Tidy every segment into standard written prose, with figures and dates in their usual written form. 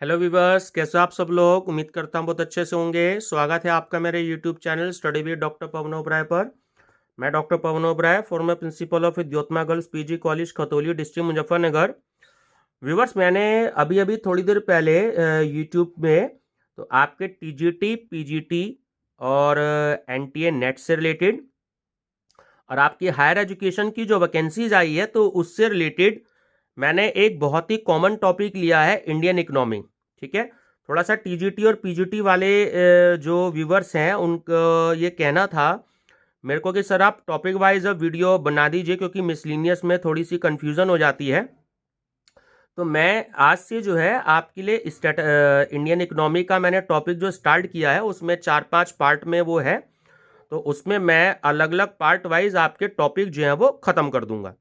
Hello viewers, कैसे हो आप सब लोग। उम्मीद करता हूँ बहुत अच्छे से होंगे। स्वागत है आपका मेरे YouTube channel study with doctor Pawan Oberoi पर। मैं doctor Pawan Oberoi, former principal of Vidyotma girls PG college Khatauli, district Muzaffarnagar. Viewers, मैंने अभी अभी थोड़ी देर पहले यूट्यूब में तो आपके टीजीटी पीजीटी और एनटीए नेट से रिलेटेड और आपकी हायर एजुकेशन की जो वैकेंसीज आई है तो उससे रिलेटेड मैंने एक बहुत ही कॉमन टॉपिक लिया है, इंडियन इकोनॉमी। ठीक है, थोड़ा सा टीजीटी और पीजीटी वाले जो व्यूवर्स हैं उनको ये कहना था मेरे को कि सर आप टॉपिक वाइज अब वीडियो बना दीजिए, क्योंकि मिसलिनियस में थोड़ी सी कंफ्यूजन हो जाती है। तो मैं आज से जो है आपके लिए इंडियन इकोनॉमी का मैंने टॉपिक जो स्टार्ट किया है उसमें 4-5 पार्ट में वो है, तो उसमें मैं अलग अलग पार्ट वाइज आपके टॉपिक जो है वो खत्म कर दूंगा।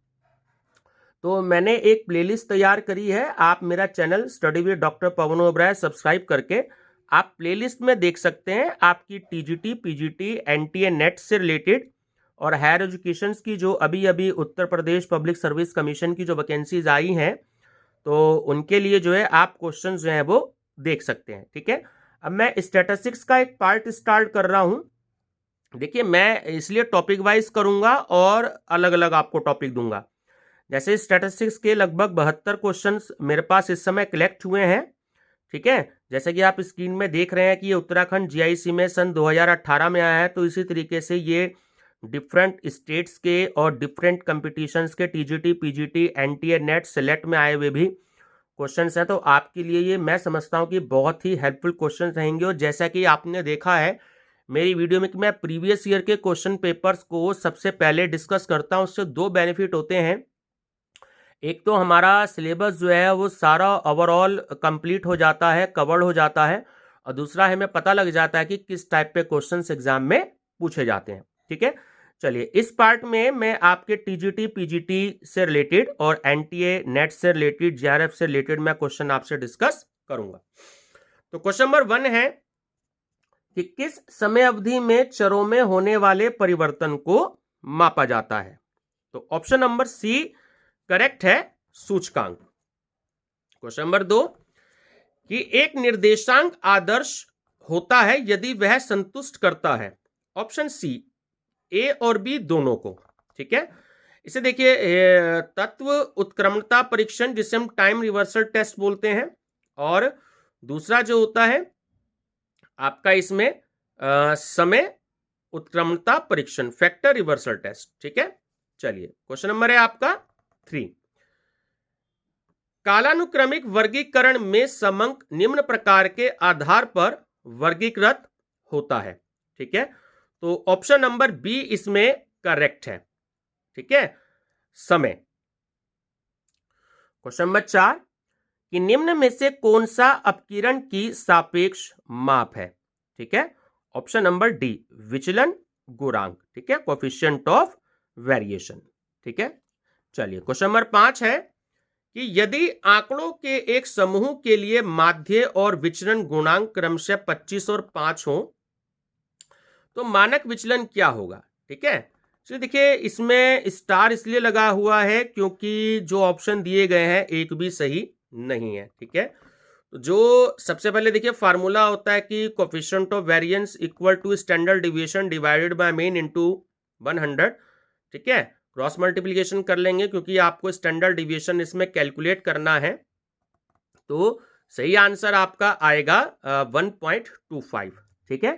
तो मैंने एक प्लेलिस्ट तैयार करी है, आप मेरा channel study with doctor Pawan Oberoi subscribe करके आप प्लेलिस्ट में देख सकते हैं आपकी टीजीटी पीजीटी एनटीए नेट से रिलेटेड और हायर एजुकेशन की जो अभी अभी Uttar Pradesh public service commission की जो वैकेंसीज आई हैं तो उनके लिए जो है आप क्वेश्चन जो है वो देख सकते हैं। ठीक है, अब मैं स्टैटिस्टिक्स का एक पार्ट स्टार्ट कर रहा हूं। देखिए, मैं इसलिए टॉपिक वाइज करूंगा और अलग अलग आपको टॉपिक दूंगा। जैसे स्टैटिस्टिक्स के लगभग 72 क्वेश्चंस मेरे पास इस समय कलेक्ट हुए हैं। ठीक है, जैसे कि आप स्क्रीन में देख रहे हैं कि ये उत्तराखंड जीआईसी में सन 2018 में आया है, तो इसी तरीके से ये डिफरेंट स्टेट्स के और डिफरेंट कंपटीशंस के TGT PGT NTA net select में आए हुए भी क्वेश्चंस हैं। तो आपके लिए ये मैं समझता हूँ कि बहुत ही हेल्पफुल क्वेश्चंस रहेंगे। और जैसा कि आपने देखा है मेरी वीडियो में कि मैं प्रीवियस ईयर के क्वेश्चन पेपर्स को सबसे पहले डिस्कस करता हूँ, उससे दो बेनिफिट होते हैं। एक तो हमारा सिलेबस जो है वो सारा ओवरऑल कंप्लीट हो जाता है, कवर्ड हो जाता है, और दूसरा हमें पता लग जाता है कि किस टाइप पे क्वेश्चंस एग्जाम में पूछे जाते हैं। ठीक है, चलिए इस पार्ट में मैं आपके टीजीटी पीजीटी से रिलेटेड और एनटीए नेट से रिलेटेड जेआरएफ से रिलेटेड मैं क्वेश्चन आपसे डिस्कस करूंगा। तो क्वेश्चन नंबर 1 है कि किस समय अवधि में चरों में होने वाले परिवर्तन को मापा जाता है। तो ऑप्शन नंबर सी करेक्ट है, सूचकांक। क्वेश्चन नंबर 2 कि एक निर्देशांक आदर्श होता है यदि वह संतुष्ट करता है। ऑप्शन सी ए और बी दोनों को। ठीक है, इसे देखिए तत्व उत्क्रमणता परीक्षण जिसे हम टाइम रिवर्सल टेस्ट बोलते हैं, और दूसरा जो होता है आपका इसमें समय उत्क्रमणता परीक्षण फैक्टर रिवर्सल टेस्ट। ठीक है, चलिए क्वेश्चन नंबर है आपका 3। कालानुक्रमिक वर्गीकरण में समंक निम्न प्रकार के आधार पर वर्गीकृत होता है। ठीक है, तो ऑप्शन नंबर बी इसमें करेक्ट है। ठीक है, समय। क्वेश्चन नंबर 4 कि निम्न में से कौन सा अपकिरण की सापेक्ष माप है। ठीक है, ऑप्शन नंबर डी विचलन गुणांक। ठीक है, कोएफिशिएंट ऑफ वेरिएशन। ठीक है, चलिए क्वेश्चन नंबर 5 है कि यदि आंकड़ों के एक समूह के लिए माध्य और विचलन गुणांक क्रमशः 25 और 5 हो तो मानक विचलन क्या होगा। ठीक है, चलिए देखिए इसमें स्टार इसलिए लगा हुआ है क्योंकि जो ऑप्शन दिए गए हैं एक भी सही नहीं है। ठीक है, तो जो सबसे पहले देखिए फार्मूला होता है कि coefficient of variance equal to standard deviation divided by mean into 100। ठीक है, क्रॉस मल्टीप्लिकेशन कर लेंगे क्योंकि आपको स्टैंडर्ड डिविएशन इसमें कैलकुलेट करना है। तो सही आंसर आपका आएगा 1.25। ठीक है,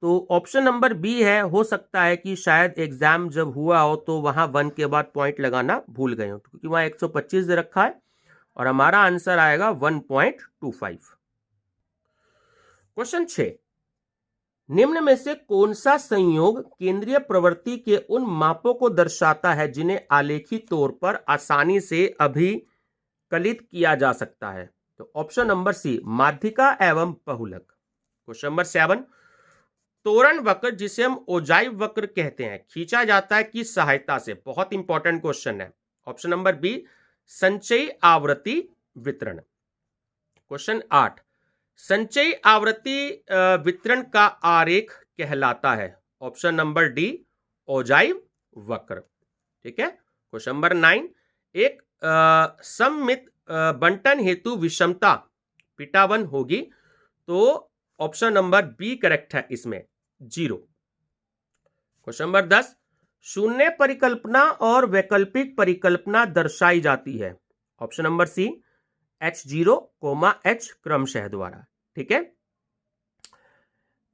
तो ऑप्शन नंबर बी है, हो सकता है कि शायद एग्जाम जब हुआ हो तो वहां 1 के बाद पॉइंट लगाना भूल गए हो, क्योंकि वहां 125 दे रखा है और हमारा आंसर आएगा 1.25। क्वेश्चन 6 निम्न में से कौन सा संयोग केंद्रीय प्रवृत्ति के उन मापों को दर्शाता है जिन्हें आलेखी तौर पर आसानी से अभिकलित किया जा सकता है। तो ऑप्शन नंबर सी माध्यिका एवं बहुलक। क्वेश्चन नंबर 7 तोरण वक्र जिसे हम ओजाइव वक्र कहते हैं खींचा जाता है किस सहायता से। बहुत इंपॉर्टेंट क्वेश्चन है। ऑप्शन नंबर बी संचयी आवृत्ति वितरण। क्वेश्चन 8 संचयी आवृत्ति वितरण का आरेख कहलाता है। ऑप्शन नंबर डी ओजाइव वक्र। ठीक है, क्वेश्चन नंबर 9 एक सममित बंटन हेतु विषमता बीटा 1 होगी, तो ऑप्शन नंबर बी करेक्ट है इसमें, 0। क्वेश्चन नंबर 10, शून्य परिकल्पना और वैकल्पिक परिकल्पना दर्शाई जाती है। ऑप्शन नंबर सी, H0, H क्रमशः द्वारा। ठीक है।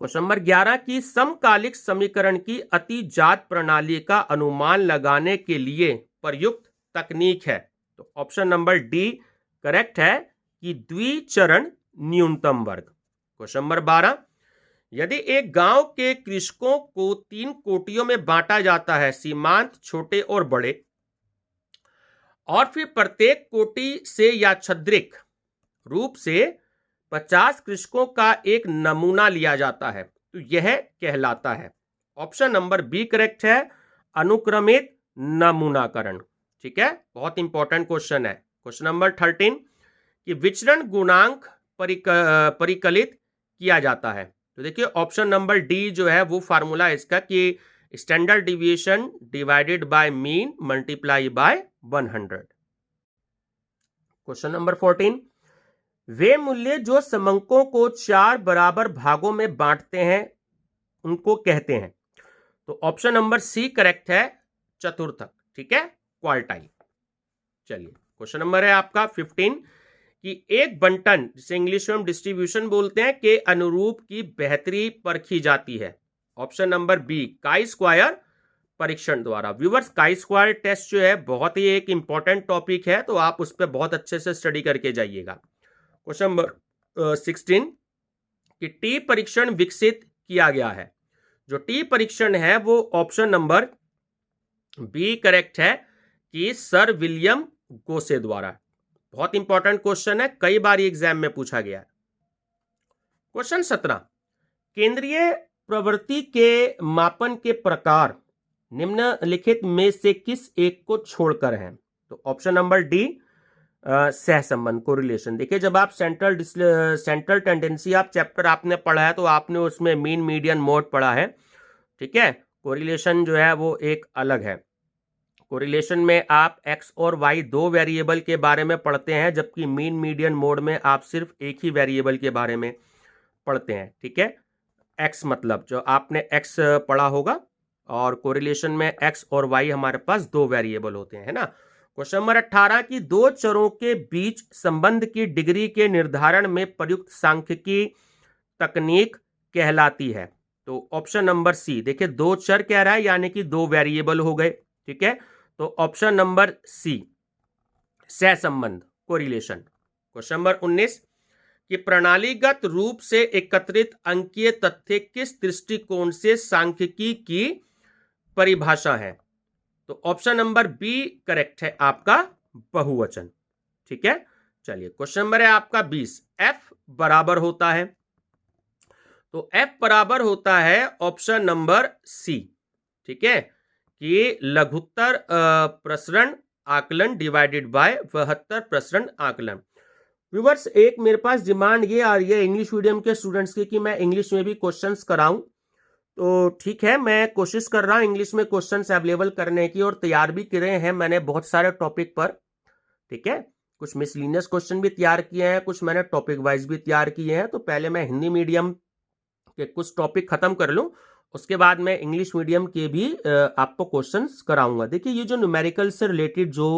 क्वेश्चन नंबर 11 की समकालिक समीकरण की अतिजात प्रणाली का अनुमान लगाने के लिए प्रयुक्त तकनीक है। तो ऑप्शन नंबर डी करेक्ट है कि द्विचरण न्यूनतम वर्ग। क्वेश्चन नंबर 12, यदि एक गांव के कृषकों को 3 कोटियों में बांटा जाता है, सीमांत, छोटे और बड़े, और फिर प्रत्येक कोटि से यादृच्छिक रूप से 50 कृषकों का एक नमूना लिया जाता है, तो यह कहलाता है। ऑप्शन नंबर बी करेक्ट है, अनुक्रमित नमूनाकरण। ठीक है, बहुत इंपॉर्टेंट क्वेश्चन है। क्वेश्चन नंबर 13 कि विचरण गुणांक परिकलित किया जाता है। तो देखिए ऑप्शन नंबर डी जो है वो फार्मूला इसका कि standard deviation divided by mean multiply by 100। Question number 14, वे मूल्य जो समंकों को 4 बराबर भागों में बांटते हैं उनको कहते हैं। तो ऑप्शन नंबर सी करेक्ट है, चतुर्थक। ठीक है, क्वार्टाइल। चलिए क्वेश्चन नंबर है आपका 15 कि एक बंटन, जिसे इंग्लिश में हम डिस्ट्रीब्यूशन बोलते हैं, के अनुरूप की बेहतरी परखी जाती है। Option number B, chi square परीक्षण द्वारा। व्यूअर्स, काई स्क्वायर टेस्ट जो है बहुत ही एक इंपॉर्टेंट टॉपिक है, तो आप उस पर बहुत अच्छे से स्टडी करके जाइएगा। क्वेश्चन नंबर 16 कि टी परीक्षण विकसित किया गया है। जो टी परीक्षण है वो ऑप्शन नंबर बी करेक्ट है कि सर विलियम गोसे द्वारा। बहुत इंपॉर्टेंट क्वेश्चन है, कई बार एग्जाम में पूछा गया है। क्वेश्चन 17, केंद्रीय प्रवृत्ति के मापन के प्रकार निम्नलिखित में से किस एक को छोड़कर हैं। तो ऑप्शन नंबर डी, सहसंबंध, कोरिलेशन। देखिए जब आप सेंट्रल टेंडेंसी आप चैप्टर आपने पढ़ा है तो आपने उसमें मीन मीडियन मोड पढ़ा है। ठीक है, कोरिलेशन जो है वो एक अलग है। कोरिलेशन में आप एक्स और वाई 2 वेरिएबल के बारे में पढ़ते हैं, जबकि मीन मीडियन मोड में आप सिर्फ एक ही वेरिएबल के बारे में पढ़ते हैं। ठीक है, एक्स मतलब जो आपने एक्स पढ़ा होगा, और कोरिलेशन में एक्स और वाई हमारे पास 2 वेरिएबल होते हैं, है ना। क्वेश्चन नंबर 18 की 2 चरों के बीच संबंध की डिग्री के निर्धारण में प्रयुक्त सांख्यिकी तकनीक कहलाती है। तो ऑप्शन नंबर सी, देखिए 2 चर कह रहा है यानी कि 2 वेरिएबल हो गए। ठीक है, तो ऑप्शन नंबर सी, सहसंबंध, कोरिलेशन। क्वेश्चन नंबर 19 कि प्रणालीगत रूप से एकत्रित अंकीय तथ्य किस दृष्टिकोण से सांख्यिकी की परिभाषा है। तो ऑप्शन नंबर बी करेक्ट है आपका, बहुवचन। ठीक है, चलिए क्वेश्चन नंबर है आपका 20, एफ बराबर होता है। तो एफ बराबर होता है ऑप्शन नंबर सी। ठीक है, कि लघुत्तर प्रसरण आकलन डिवाइडेड बाय बृहत्तर प्रसरण आकलन। व्यूअर्स, एक मेरे पास डिमांड ये आ रही है इंग्लिश मीडियम के स्टूडेंट्स की कि मैं इंग्लिश में भी क्वेश्चंस कराऊं। तो ठीक है, मैं कोशिश कर रहा हूं इंग्लिश में क्वेश्चंस अवेलेबल करने की, और तैयार भी करे हैं मैंने बहुत सारे टॉपिक पर। ठीक है, कुछ मिसलिनियस क्वेश्चन भी तैयार किए हैं, कुछ मैंने टॉपिक वाइज भी तैयार किए हैं। तो पहले मैं हिंदी मीडियम के कुछ टॉपिक खत्म कर लूं, उसके बाद मैं इंग्लिश मीडियम के भी आपको क्वेश्चंस कराऊंगा। देखिए ये जो न्यूमेरिकल से रिलेटेड जो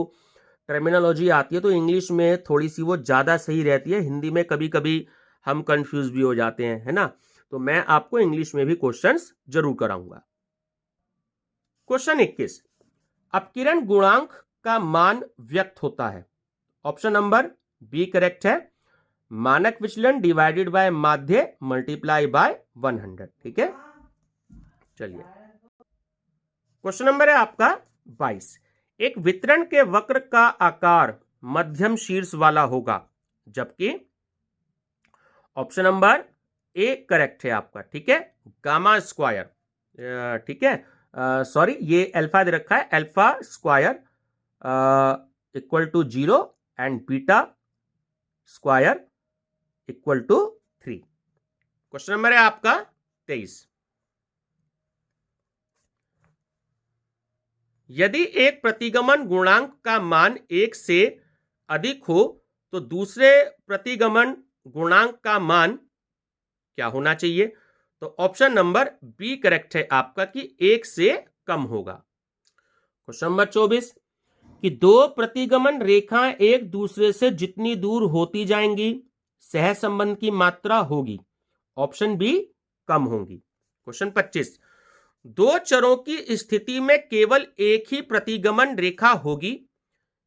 टर्मिनोलॉजी आती है तो इंग्लिश में थोड़ी सी वो ज़्यादा सही रहती है, हिंदी में कभी कभी हम कंफ्यूज भी हो जाते हैं, है ना। तो मैं आपको इंग्लिश में भी क्वेश्चंस जरूर कराऊंगा। क्वेश्चन 21, अपकिरण गुणांक का मान व्यक्त होता है। ऑप्शन नंबर बी करेक्ट है, मानक विचलन डिवाइडेड बाय माध्य मल्टीप्लाई बाय 100। ठीक है, चलिए क्वेश्चन नंबर है आपका 22, एक वितरण के वक्र का आकार मध्यम शीर्ष वाला होगा, जबकि ऑप्शन नंबर ए करेक्ट है आपका। ठीक है, गामा स्क्वायर। ठीक है, सॉरी ये अल्फा दे रखा है, alpha square equal to 0 and beta square equal to 3। Question number है आपका 23, यदि एक प्रतिगमन गुणांक का मान 1 से अधिक हो तो दूसरे प्रतिगमन गुणांक का मान क्या होना चाहिए? तो ऑप्शन नंबर बी करेक्ट है आपका कि 1 से कम होगा। क्वेश्चन नंबर 24 कि दो प्रतिगमन रेखाएं एक दूसरे से जितनी दूर होती जाएंगी सहसंबंध की मात्रा होगी। ऑप्शन बी कम होगी। क्वेश्चन 25 दो चरों की स्थिति में केवल एक ही प्रतिगमन रेखा होगी,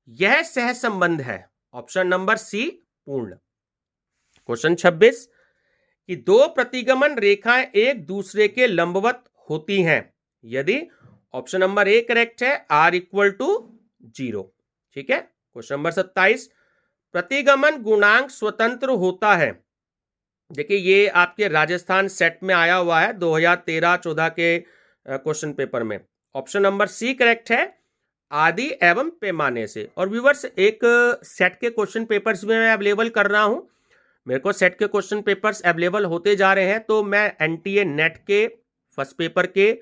यह सहसंबंध है। ऑप्शन नंबर सी पूर्ण। क्वेश्चन 26 कि दो प्रतिगमन रेखाएं एक दूसरे के लंबवत होती हैं यदि ऑप्शन नंबर ए करेक्ट है r इक्वल टू 0। ठीक है। क्वेश्चन नंबर 27 प्रतिगमन गुणांक स्वतंत्र होता है। देखिए ये आपके राजस्थान सेट में आया हुआ है 2013-14 के क्वेश्चन पेपर में। ऑप्शन नंबर सी करेक्ट है आदि एवं पैमाने से। और व्यूअर्स एक सेट के क्वेश्चन पेपर्स में मैं अवेलेबल कर रहा हूं, मेरे को सेट के क्वेश्चन पेपर्स अवेलेबल होते जा रहे हैं, तो मैं एनटीए नेट के फर्स्ट पेपर के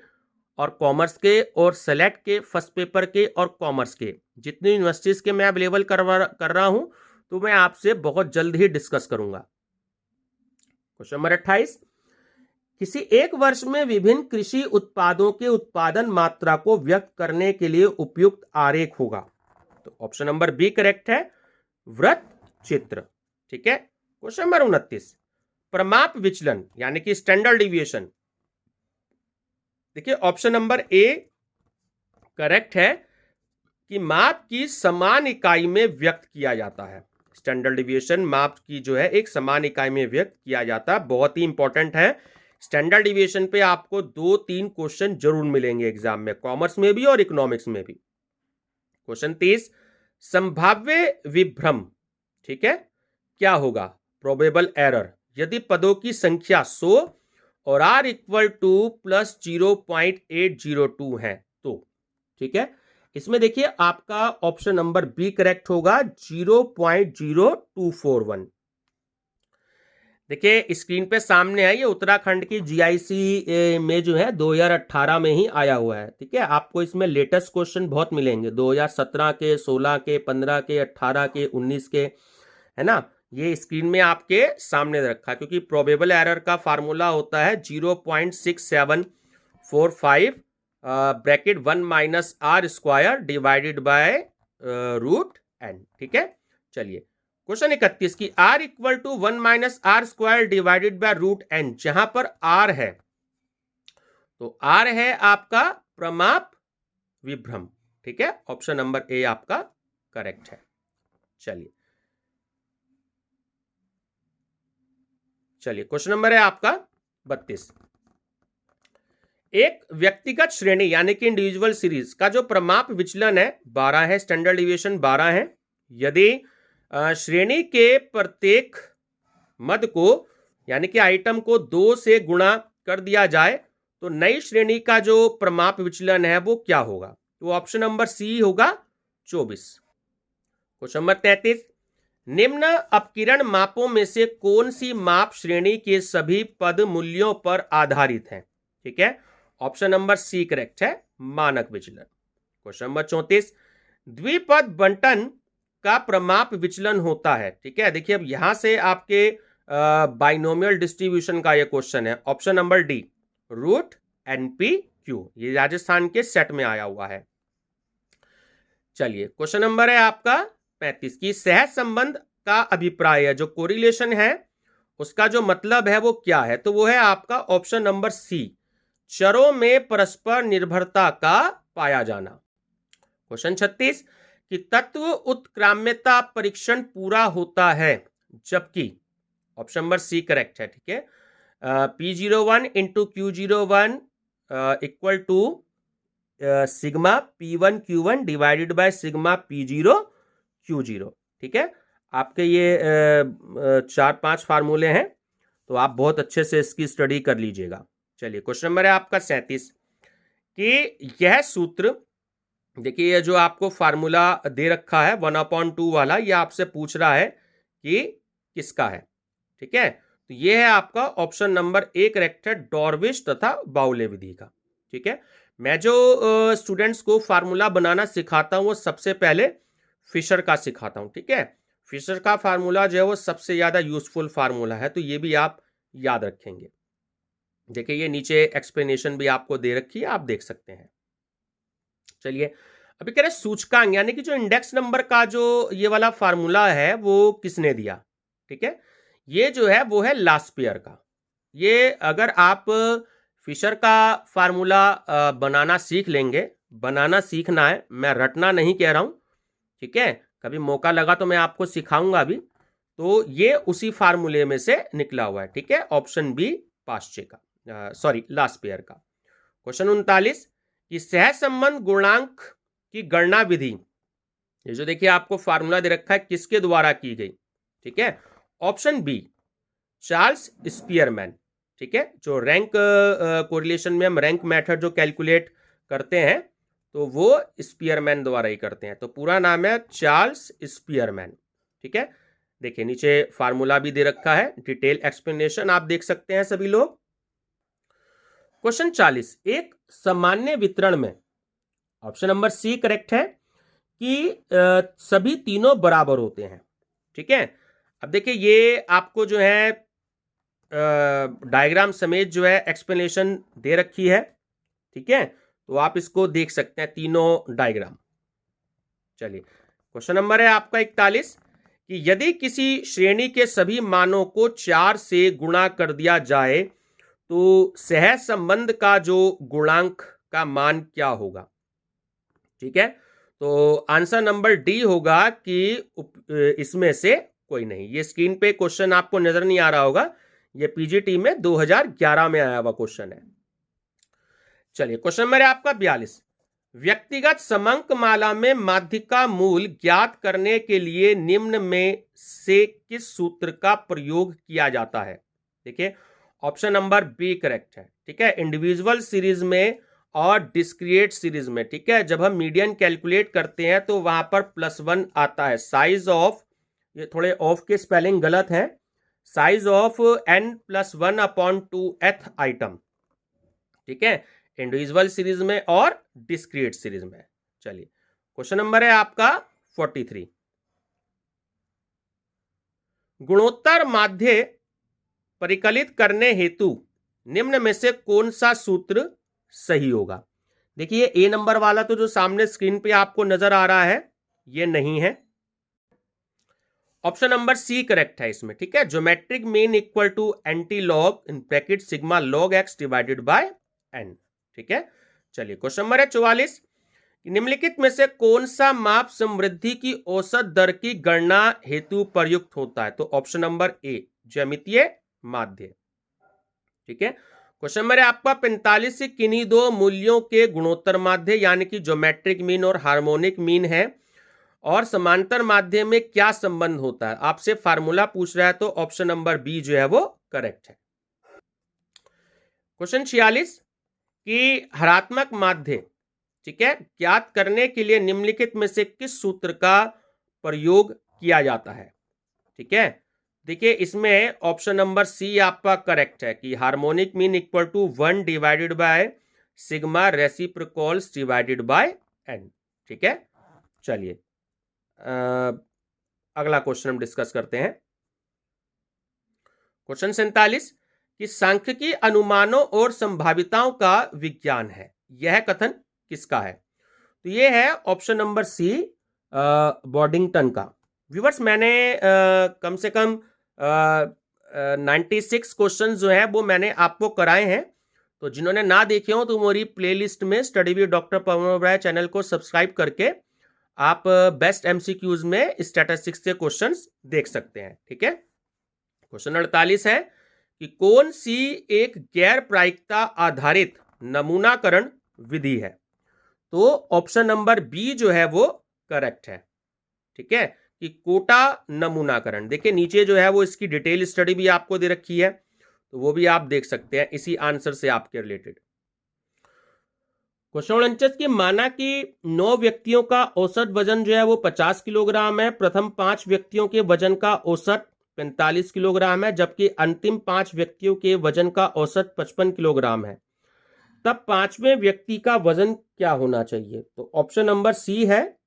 और कॉमर्स के और सेलेक्ट के फर्स्ट पेपर के और कॉमर्स के जितनी यूनिवर्सिटीज के मैं अवेलेबल कर रहा हूं, तो मैं आपसे बहुत जल्द ही डिस्कस करूंगा। क्वेश्चन नंबर 28 किसी एक वर्ष में विभिन्न कृषि उत्पादों के उत्पादन मात्रा को व्यक्त करने के लिए उपयुक्त आरेख होगा। तो ऑप्शन नंबर बी करेक्ट है वृत्त चित्र। ठीक है। क्वेश्चन नंबर 29 प्रमाप विचलन यानी कि स्टैंडर्ड डिविएशन। देखिए ऑप्शन नंबर ए करेक्ट है कि माप की समान इकाई में व्यक्त किया जाता है। स्टैंडर्ड डिविएशन माप की जो है एक समान इकाई में व्यक्त किया जाता है, बहुत ही इंपॉर्टेंट है। स्टैंडर्ड डिविएशन पे आपको 2-3 क्वेश्चन जरूर मिलेंगे एग्जाम में, कॉमर्स में भी और इकोनॉमिक्स में भी। क्वेश्चन 30 संभाव्य विभ्रम। ठीक है, क्या होगा? प्रोबेबल एरर यदि पदों की संख्या 100 और r इक्वल टू प्लस 0.802 है तो। ठीक है, इसमें देखिए आपका ऑप्शन नंबर बी करेक्ट होगा 0.0241। देखिए स्क्रीन पे सामने है, ये उत्तराखंड की जीआईसी में जो है 2018 में ही आया हुआ है। ठीक है, आपको इसमें लेटेस्ट क्वेश्चन बहुत मिलेंगे 2017 के, 16 के, 15 के, 18 के, 19 के, है ना। ये स्क्रीन में आपके सामने रखा, क्योंकि प्रोबेबल एरर का फार्मूला होता है 0.6745 bracket 1 minus r square divided by root n. ठीक है, चलिए क्वेश्चन 31 की r equal to 1 minus r square divided by root n, जहां पर r है तो r है आपका प्रमाप विभ्रम। ठीक है, ऑप्शन नंबर ए आपका करेक्ट है। चलिए क्वेश्चन नंबर है आपका 32 एक व्यक्तिगत श्रेणी यानी कि इंडिविजुअल सीरीज का जो प्रमाप विचलन है 12 है, स्टैंडर्ड डिविएशन 12 है। यदि श्रेणी के प्रत्येक मद को यानी कि आइटम को 2 से गुणा कर दिया जाए तो नई श्रेणी का जो प्रमाप विचलन है वो क्या होगा? तो ऑप्शन नंबर सी होगा 24। क्वेश्चन नंबर 33 निम्न अपकिरण मापों में से कौन सी माप श्रेणी के सभी पद मूल्यों पर आधारित है? ठीक है, ऑप्शन नंबर सी करेक्ट है मानक विचलन। क्वेश्चन नंबर 34 द्विपद बंटन का प्रमाप विचलन होता है। ठीक है, देखिए अब यहां से आपके बाइनोमियल डिस्ट्रीब्यूशन का यह क्वेश्चन है। Option number D root NP Q, ये राजस्थान के सेट में आया हुआ है। चलिए क्वेश्चन नंबर है आपका 35 की सहज संबंध का अभिप्राय है, जो कोरिलेशन है उसका जो मतलब है वो क्या है? तो वो है आपका ऑप्शन नंबर सी चरों में परस्पर निर्भरता का पाया जाना। क्वेश्चन 36 कि तत्व उत्क्राम्यता परीक्षण पूरा होता है जबकि ऑप्शन नंबर सी करेक्ट है। ठीक है, P01 into Q01 equal to sigma P1 Q1 divided by sigma P0 Q0। ठीक है, आपके ये 4-5 फार्मूले हैं, तो आप बहुत अच्छे से इसकी स्टडी कर लीजिएगा। चलिए क्वेश्चन नंबर है आपका 37 कि यह सूत्र, देखिए ये जो आपको फार्मूला दे रखा है 1/2 वाला, ये आपसे पूछ रहा है कि किसका है। ठीक है, तो ये है आपका ऑप्शन नंबर ए करेक्ट है डॉर्विश तथा बाउले विधि का। ठीक है, मैं जो स्टूडेंट्स को फार्मूला बनाना सिखाता हूं वो सबसे पहले फिशर का सिखाता हूं। ठीक है, फिशर का फार्मूला जो है वो सबसे ज्यादा यूजफुल फार्मूला है, तो ये भी आप याद रखेंगे। देखिए ये नीचे एक्सप्लेनेशन भी आपको दे रखी है, आप देख सकते हैं। चलिए अभी कह रहे सूचकांक यानी कि जो इंडेक्स नंबर का जो ये वाला फार्मूला है वो किसने दिया, ठीक है, ये जो है वो है लास्पियर का। ये अगर आप फिशर का फार्मूला बनाना सीख लेंगे, बनाना सीखना है, मैं रटना नहीं कह रहा हूं, ठीक है, कभी मौका लगा तो मैं आपको सिखाऊंगा भी। तो ये उसी फार्मूले में से निकला हुआ है, ठीक है, ऑप्शन बी पाश्चे का, सॉरी लास्पियर का। क्वेश्चन 39 कि सहसंबंध गुणांक की गणना विधि, ये जो देखिए आपको फार्मूला दे रखा है किसके द्वारा की गई, ठीक है, ऑप्शन बी चार्ल्स स्पीयरमैन, ठीक है, जो रैंक कोरिलेशन में हम रैंक मेथड जो कैलकुलेट करते हैं तो वो स्पीयरमैन द्वारा ही करते हैं, तो पूरा नाम है चार्ल्स स्पीयरमैन, ठीक है। देखिए नीचे फार्मूला भी दे रखा है, डिटेल एक्सप्लेनेशन आप देख सकते हैं सभी लोग। क्वेश्चन 40 एक सामान्य वितरण में, ऑप्शन नंबर सी करेक्ट है कि सभी तीनों बराबर होते हैं, ठीक है। अब देखिए ये आपको जो है डायग्राम समेत जो है एक्सप्लेनेशन दे रखी है, ठीक है, तो आप इसको देख सकते हैं तीनों डायग्राम। चलिए क्वेश्चन नंबर है आपका 41 कि यदि किसी श्रेणी के सभी मानों को 4 से गुणा कर दिया जाए तो सहसंबंध का जो गुणांक का मान क्या होगा, ठीक है, तो आंसर नंबर डी होगा कि इसमें से कोई नहीं। ये स्क्रीन पे क्वेश्चन आपको नजर नहीं आ रहा होगा, ये पीजीटी में 2011 में आया हुआ क्वेश्चन है। चलिए क्वेश्चन नंबर है आपका 42 व्यक्तिगत समांक माला में माध्य का मूल ज्ञात करने के लिए निम्न में से किस सूत्र का प्रयोग किया जाता है। देखिए ऑप्शन नंबर बी करेक्ट है, ठीक है, इंडिविजुअल सीरीज में और डिस्क्रिएट सीरीज में, ठीक है, जब हम मीडियन कैलकुलेट करते हैं तो वहां पर +1 आता है, साइज ऑफ, ये थोड़े ऑफ के स्पेलिंग गलत है, साइज ऑफ n+1/2th आइटम, ठीक है, इंडिविजुअल सीरीज में और डिस्क्रीट सीरीज में। चलिए क्वेश्चन नंबर है आपका 43 गुणोत्तर माध्य परिकलित करने हेतु निम्न में से कौन सा सूत्र सही होगा। देखिए ए नंबर वाला तो जो सामने स्क्रीन पे आपको नजर आ रहा है ये नहीं है, ऑप्शन नंबर सी करेक्ट है इसमें, ठीक है, geometric mean equal to anti log in bracket sigma log X divided by N, ठीक है। चलिए क्वेश्चन नंबर है 44 निम्नलिखित में से कौन सा माप समृद्धि की औसत दर की गणना हेतु प्रयुक्त होता है, तो ऑप्शन नंबर ए ज्यामितीय माध्य, ठीक है। क्वेश्चन नंबर है आपका 45 से किन्हीं दो मूल्यों के गुणोत्तर माध्य यानी कि ज्योमेट्रिक मीन और हार्मोनिक मीन है और समांतर माध्य में क्या संबंध होता है, आपसे फार्मूला पूछ रहा है तो ऑप्शन नंबर बी जो है वो करेक्ट है। क्वेश्चन 46 कि हरात्मक माध्य, ठीक है, ज्ञात करने के लिए निम्नलिखित में से किस सूत्र का प्रयोग किया जाता है, ठीक है। देखिए इसमें ऑप्शन नंबर सी आपका करेक्ट है कि harmonic mean equal to 1 divided by sigma reciprocals divided by N, ठीक है। चलिए अगला क्वेश्चन हम डिस्कस करते हैं। क्वेश्चन 47 कि सांख्यिकी अनुमानों और संभाविताओं का विज्ञान है, यह कथन किसका है, तो यह है ऑप्शन नंबर सी बॉडिंगटन का। व्यूअर्स मैंने कम से कम 96 क्वेश्चन जो है वो मैंने आपको कराए हैं, तो जिन्होंने ना देखे हो तो मेरी प्लेलिस्ट में study with doctor Pawan Oberoi channel को सब्सक्राइब करके आप बेस्ट एमसीक्यूज में स्टैटिस्टिक्स के क्वेश्चंस देख सकते हैं, ठीक है। क्वेश्चन 48 है कि कौन सी एक गैर प्रायिकता आधारित नमूनाकरण विधि है, तो ऑप्शन नंबर बी जो है वो करेक्ट है, ठीक है, कि कोटा नमूनाकरण। देखिए नीचे जो है वो इसकी डिटेल स्टडी भी आपको दे रखी है, तो वो भी आप देख सकते हैं इसी आंसर से आपके रिलेटेड। क्वेश्चन 49 की माना कि 9 व्यक्तियों का औसत वजन जो है वो 50 किलोग्राम है, प्रथम 5 व्यक्तियों के वजन का औसत 45 किलोग्राम है, जबकि अंतिम 5 व्यक्तियों के वजन का औसत 55 किलोग्राम है, तब 5वें व्यक्ति का वजन क्या होना चाहिए, तो ऑप्शन नंबर सी है,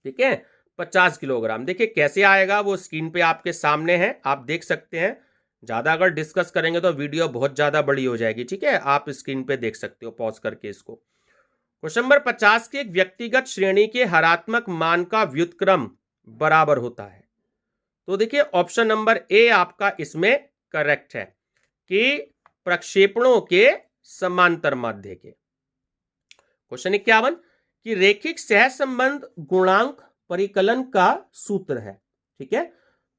ठीक है, 50 किलोग्राम। देखिए कैसे आएगा वो स्क्रीन पे आपके सामने है, आप देख सकते हैं। ज़्यादा अगर डिस्कस करेंगे तो वीडियो बहुत ज़्यादा बड़ी हो जाएगी, ठीक है। आप स्क्रीन पे देख सकते हो पॉज करके इसको। क्वेश्चन नंबर 50 के एक व्यक्तिगत श्रेणी के हरात्मक मान का व्युत्क्रम बराबर होता है। तो देखिए ऑप्शन नंबर ए आपका इसमें करेक्ट है कि प्रक्षेपणों के समांतर माध्य के। क्वेश्चन 51 कि रेखिक सहसंबंध गुणांक परिकलन का सूत्र है, ठीक है।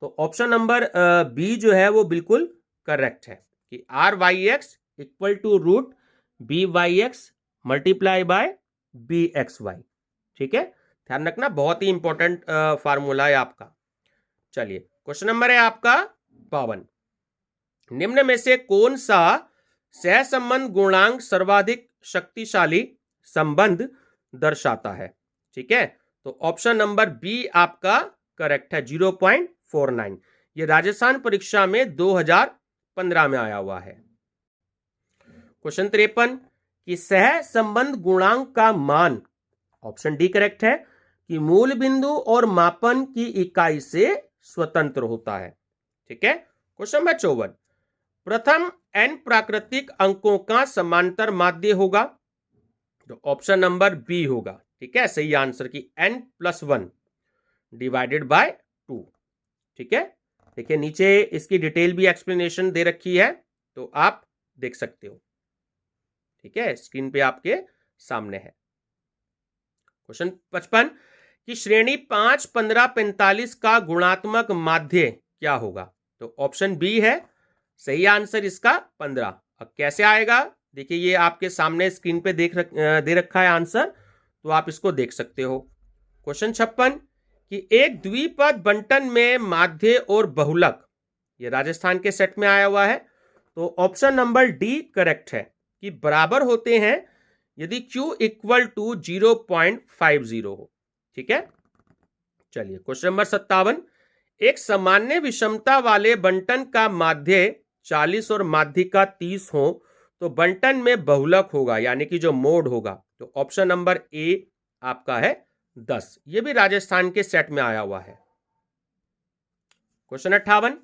तो ऑप्शन नंबर बी जो है वो बिल्कुल करेक्ट है कि r Y X equal to root B Y X multiply by B X Y, ठीक है। ध्यान रखना, बहुत ही इंपॉर्टेंट फार्मूला है आपका। चलिए क्वेश्चन नंबर है आपका 52, निम्न में से कौन सा सहसंबंध गुणांक सर्वाधिक शक्तिशाली संबंध दर्शाता है, ठीक है। तो ऑप्शन नंबर बी आपका करेक्ट है, 0.49। ये राजस्थान परीक्षा में 2015 में आया हुआ है। क्वेश्चन 53 कि सह संबंध गुणांक का मान, ऑप्शन डी करेक्ट है कि मूल बिंदु और मापन की इकाई से स्वतंत्र होता है, ठीक है। क्वेश्चन नंबर 54, प्रथम n प्राकृतिक अंकों का समांतर माध्य होगा, तो ऑप्शन नंबर बी होगा, ठीक है। सही आंसर की n+1 डिवाइडेड बाय 2, ठीक है। देखिए नीचे इसकी डिटेल भी एक्सप्लेनेशन दे रखी है, तो आप देख सकते हो, ठीक है, स्क्रीन पे आपके सामने है। क्वेश्चन 55 कि श्रेणी 5, 15, 45 का गुणात्मक माध्य क्या होगा, तो ऑप्शन बी है सही आंसर इसका 15। अब कैसे आएगा, देखिए ये आपके सामने स्क्रीन पे दे रखा है आंसर, तो आप इसको देख सकते हो। क्वेश्चन 56 कि एक द्विपद बंटन में माध्य और बहुलक, ये राजस्थान के सेट में आया हुआ है, तो ऑप्शन नंबर डी करेक्ट है कि बराबर होते हैं यदि Q इक्वल टू 0.50 हो, ठीक है। चलिए क्वेश्चन नंबर 57, एक सामान्य विषमता वाले बंटन का माध्य 40 और माध्य का 30 हो तो बंटन में बहुलक होगा, यानी कि जो मोड होगा, तो ऑप्शन नंबर ए आपका है 10। ये भी राजस्थान के सेट में आया हुआ है। क्वेश्चन 58,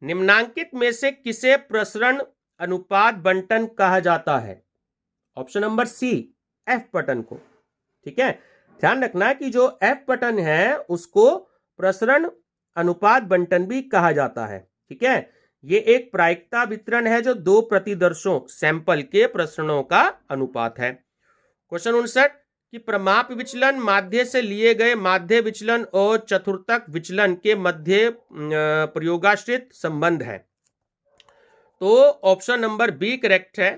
निम्नांकित में से किसे प्रसरण अनुपात बंटन कहा जाता है, ऑप्शन नंबर सी एफ बटन को, ठीक है। ध्यान रखना कि जो एफ बटन है उसको प्रसरण अनुपात बंटन भी कहा जाता है, ठीक है। ये एक प्रायिकता वितरण है जो दो प्रतिदर्शों सैंपल के प्रसरणों का अनुपात है। क्वेश्चन 59 कि प्रमाप विचलन माध्य से लिए गए माध्य विचलन और चतुर्थक विचलन के मध्य प्रयोगाश्रित संबंध है, तो ऑप्शन नंबर बी करेक्ट है,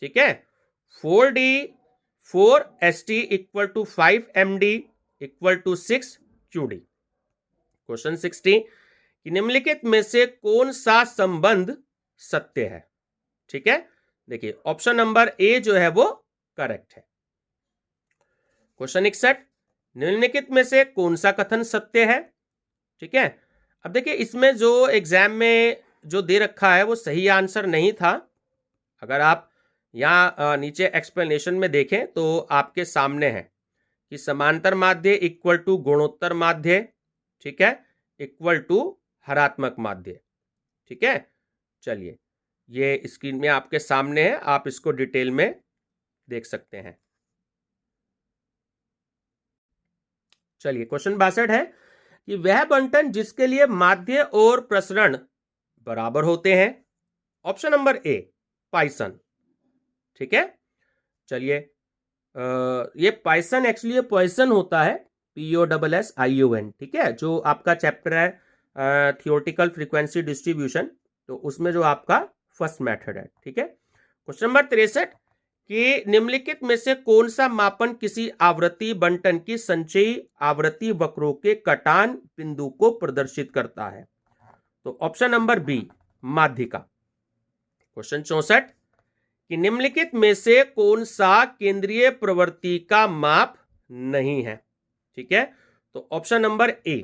ठीक है। 4D 4ST equal to 5MD equal to 6QD। Question 60 कि निम्नलिखित में से कौन सा संबंध सत्य है, ठीक है। देखिए ऑप्शन नंबर ए जो है वो करेक्ट है। क्वेश्चन 61 निम्नलिखित में से कौन सा कथन सत्य है, ठीक है। अब देखिए इसमें जो एग्जाम में जो दे रखा है वो सही आंसर नहीं था। अगर आप यहाँ नीचे एक्सप्लेनेशन में देखें तो आपके सामने है कि समांतर माध्य इक्वल टू गुणोत्तर माध्य, ठीक है, इक्वल टू हरात्मक माध्य, ठीक है। चलिए ये स्क्रीन में आपके सामने है, आप इसको डिटेल में देख सकते हैं। चलिए क्वेश्चन 62 है कि वह बंटन जिसके लिए माध्य और प्रसरण बराबर होते हैं, ऑप्शन नंबर ए पाइसन, ठीक है। चलिए ये पाइसन एक्चुअली पॉइसन होता है, POSSION, ठीक है, जो आपका चैप्टर है थियोरेटिकल फ्रीक्वेंसी डिस्ट्रीब्यूशन, तो उसमें जो आपका फर्स्ट मेथड है, ठीक है। क्वेश्चन नंबर 63 कि निम्नलिखित में से कौन सा मापन किसी आवृत्ति बंटन की संचयी आवृत्ति वक्रों के कटान बिंदु को प्रदर्शित करता है, तो ऑप्शन नंबर बी माध्यिका। क्वेश्चन 64 कि निम्नलिखित में से कौन सा केंद्रीय प्रवृत्ति का माप नहीं है, ठीक है, तो ऑप्शन नंबर ए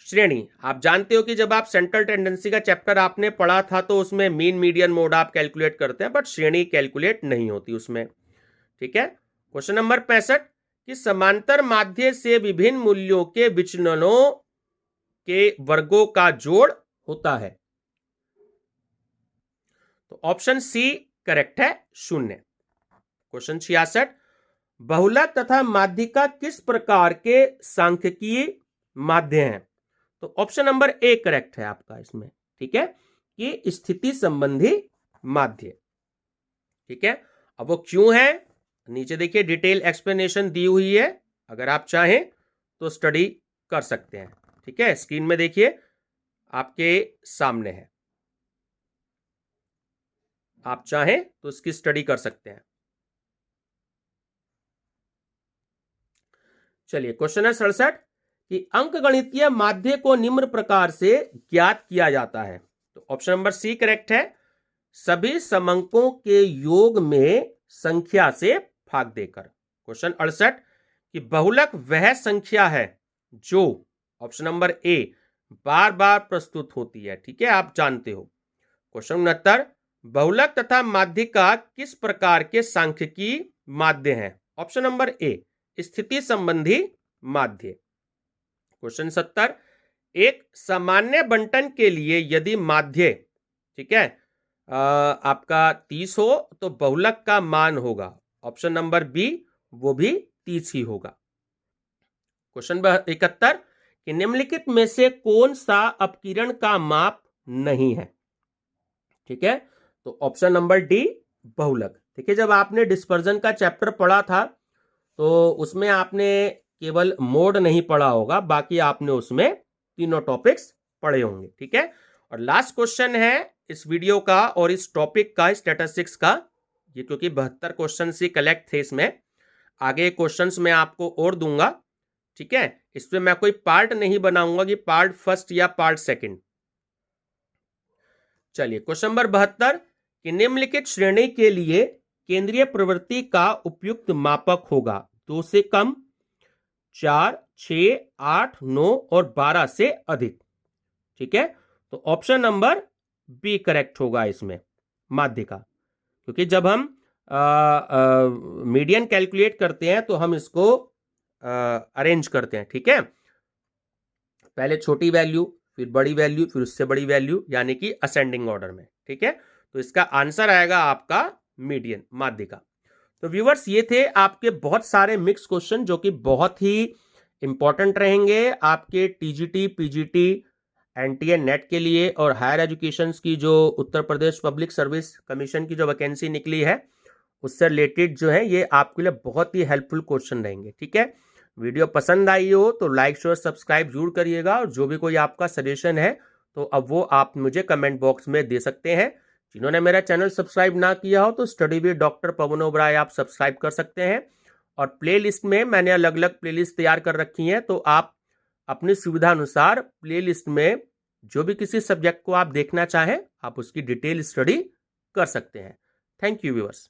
श्रेणी। आप जानते हो कि जब आप सेंट्रल टेंडेंसी का चैप्टर आपने पढ़ा था तो उसमें मीन मीडियन मोड आप कैलकुलेट करते हैं, बट श्रेणी कैलकुलेट नहीं होती उसमें, ठीक है। क्वेश्चन नंबर 65 कि समांतर माध्य से विभिन्न मूल्यों के विचलनों के वर्गों का जोड़ होता है। तो ऑप्शन सी करेक्ट है, 0। क्वेश्चन 66, बहुलक तथा माध्यिका किस प्रकार के सांख्यिकीय माध्य हैं? तो ऑप्शन नंबर ए करेक्ट है आपका इसमें, ठीक है, कि स्थिति संबंधी माध्य। ठीक है, अब वो क्यों है, नीचे देखिए डिटेल एक्सप्लेनेशन दी हुई है, अगर आप चाहें तो स्टडी कर सकते हैं। ठीक है, स्क्रीन में देखिए आपके सामने है, आप चाहें तो इसकी स्टडी कर सकते हैं। चलिए, क्वेश्चन है 67 कि अंकगणितीय माध्य को निम्न प्रकार से ज्ञात किया जाता है। तो ऑप्शन नंबर सी करेक्ट है, सभी समंकों के योग में संख्या से भाग देकर। क्वेश्चन 68 कि बहुलक वह संख्या है जो, ऑप्शन नंबर ए, बार बार प्रस्तुत होती है। ठीक है, आप जानते हो। क्वेश्चन 69 बहुलक तथा माध्यिका किस प्रकार के सांख्यिकीय माध्य हैं? ऑप्शन नंबर ए, स्थिति संबंधी माध्य। क्वेश्चन 70 एक सामान्य बंटन के लिए यदि माध्य, ठीक है, आपका 30 हो तो बहुलक का मान होगा, ऑप्शन नंबर बी, वो भी 30 ही होगा। क्वेश्चन 71 कि निम्नलिखित में से कौन सा अपकिरण का माप नहीं है? ठीक है, तो ऑप्शन नंबर डी, बहुलक। ठीक है, जब आपने डिस्पर्जन का चैप्टर पढ़ा था तो उसमें आपने केवल मोड नहीं पढ़ा होगा, बाकी आपने उसमें तीनों टॉपिक्स पढ़े होंगे। ठीक है, और लास्ट क्वेश्चन है इस वीडियो का और इस टॉपिक का, स्टैटिस्टिक्स का, ये क्योंकि 72 क्वेश्चन से कलेक्ट थे, इसमें आगे क्वेश्चंस मैं आपको और दूंगा। ठीक है, इसमें मैं कोई पार्ट नहीं बनाऊंगा कि पार्ट फर्स्ट या पार्ट सेकंड। चलिए, क्वेश्चन नंबर 72 कि निम्नलिखित श्रेणी के लिए केंद्रीय प्रवृत्ति का उपयुक्त मापक होगा 2 से कम, 4, 6, 8, 9 और 12 से अधिक। ठीक है, तो ऑप्शन नंबर बी करेक्ट होगा इसमें, माध्यिका, क्योंकि जब हम मीडियन कैलकुलेट करते हैं तो हम इसको अरेंज करते हैं। ठीक है, पहले छोटी वैल्यू, फिर बड़ी वैल्यू, फिर उससे बड़ी वैल्यू, यानी कि असेंडिंग ऑर्डर में। ठीक है, तो इसका आंसर आएगा आपका मीडियन, माध्यिका। तो व्यूअर्स, ये थे आपके बहुत सारे मिक्स क्वेश्चन जो कि बहुत ही इंपॉर्टेंट रहेंगे आपके टीजीटी, पीजीटी, एनटीए नेट के लिए और हायर एजुकेशन की जो Uttar Pradesh public service commission की जो वैकेंसी निकली है उससे रिलेटेड जो है, ये आपके लिए बहुत ही हेल्पफुल क्वेश्चन रहेंगे। ठीक है, वीडियो पसंद आई हो तो लाइक शेयर सब्सक्राइब जरूर करिएगा, और जो भी कोई आपका सजेशन है तो अब वो आप मुझे कमेंट बॉक्स में दे सकते हैं। जिन्होंने मेरा चैनल सब्सक्राइब ना किया हो तो study with doctor Pawan Oberoi आप सब्सक्राइब कर सकते हैं, और प्लेलिस्ट में मैंने अलग अलग प्लेलिस्ट तैयार कर रखी हैं, तो आप अपनी सुविधा अनुसार प्लेलिस्ट में जो भी किसी सब्जेक्ट को आप देखना चाहें आप उसकी डिटेल स्टडी कर सकते हैं। Thank you viewers.